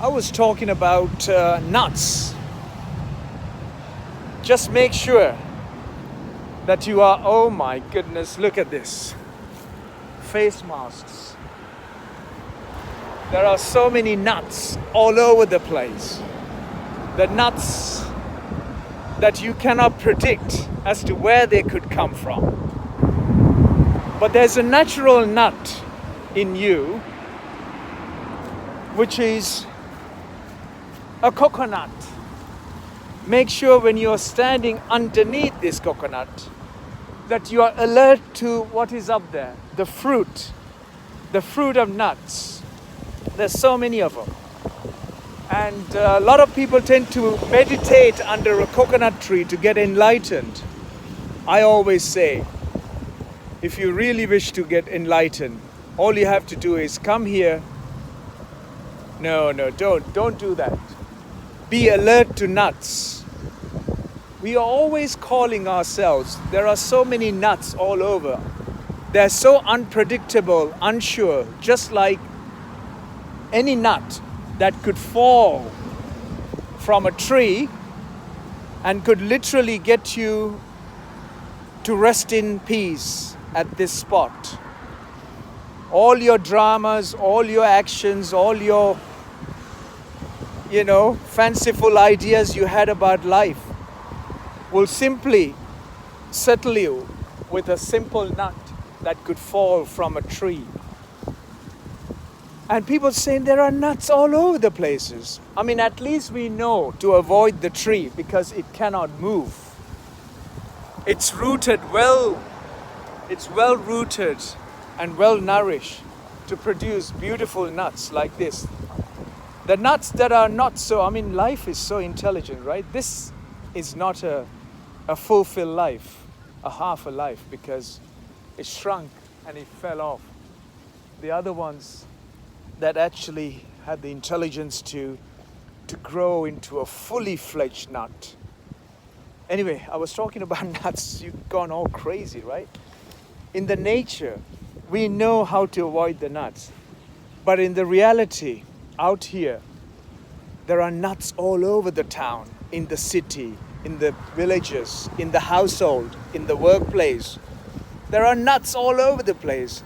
I was talking about nuts. Just make sure that you are, oh my goodness, look at this. Face masks. There are so many nuts all over the place. The nuts that you cannot predict as to where they could come from. But there's a natural nut in you, which is a coconut. Make sure when you're standing underneath this coconut that you are alert to what is up there, the fruit of nuts. There's so many of them. And a lot of people tend to meditate under a coconut tree to get enlightened. I always say, if you really wish to get enlightened, all you have to do is come here. No, don't do that. Be alert to nuts. We are always calling ourselves. There are so many nuts all over. They're so unpredictable, unsure, just like any nut that could fall from a tree and could literally get you to rest in peace at this spot. All your dramas, all your actions, all your fanciful ideas you had about life will simply settle you with a simple nut that could fall from a tree. And people saying there are nuts all over the places. I mean, at least we know to avoid the tree because it cannot move. It's well rooted and well nourished to produce beautiful nuts like this. The nuts that are not so, life is so intelligent, right? This is not a fulfilled life, a half a life, because it shrunk and it fell off. The other ones that actually had the intelligence to grow into a fully fledged nut. Anyway, I was talking about nuts. You've gone all crazy, right? In the nature, we know how to avoid the nuts. But in the reality, out here, there are nuts all over the town, in the city, in the villages, in the household, in the workplace. There are nuts all over the place.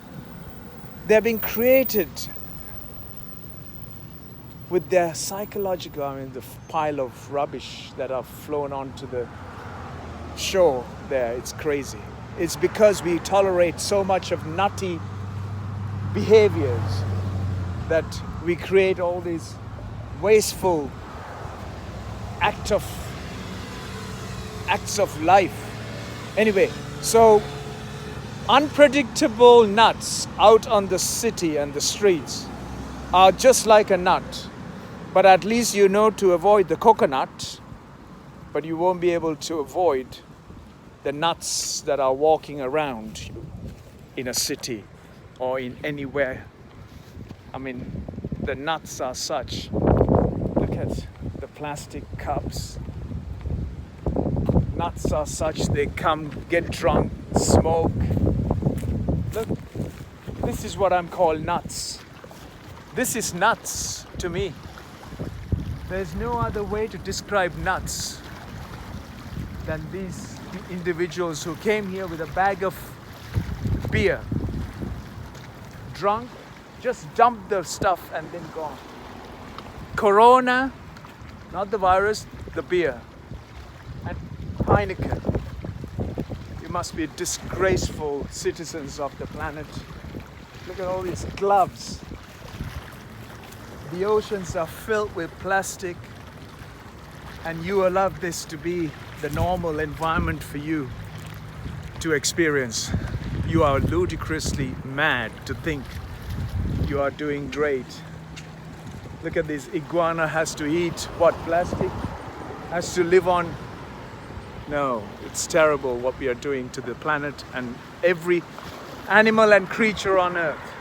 They're being created with their psychological, the pile of rubbish that are flown onto the shore there. It's crazy. It's because we tolerate so much of nutty behaviors that we create all these wasteful acts of life. Anyway, so unpredictable nuts out on the city and the streets are just like a nut. But at least you know to avoid the coconut, but you won't be able to avoid the nuts that are walking around in a city or in anywhere. The nuts are such. Look at the plastic cups. Nuts are such, they come, get drunk, smoke. Look, this is what I'm called nuts. This is nuts to me. There's no other way to describe nuts than these individuals who came here with a bag of beer, drunk, just dumped the stuff and then gone. Corona, not the virus, the beer. And Heineken. You must be disgraceful citizens of the planet. Look at all these gloves. The oceans are filled with plastic, and you allow this to be the normal environment for you to experience. You are ludicrously mad to think you are doing great. Look at this. Iguana has to eat what? Plastic? Has to live on? No, it's terrible what we are doing to the planet and every animal and creature on earth.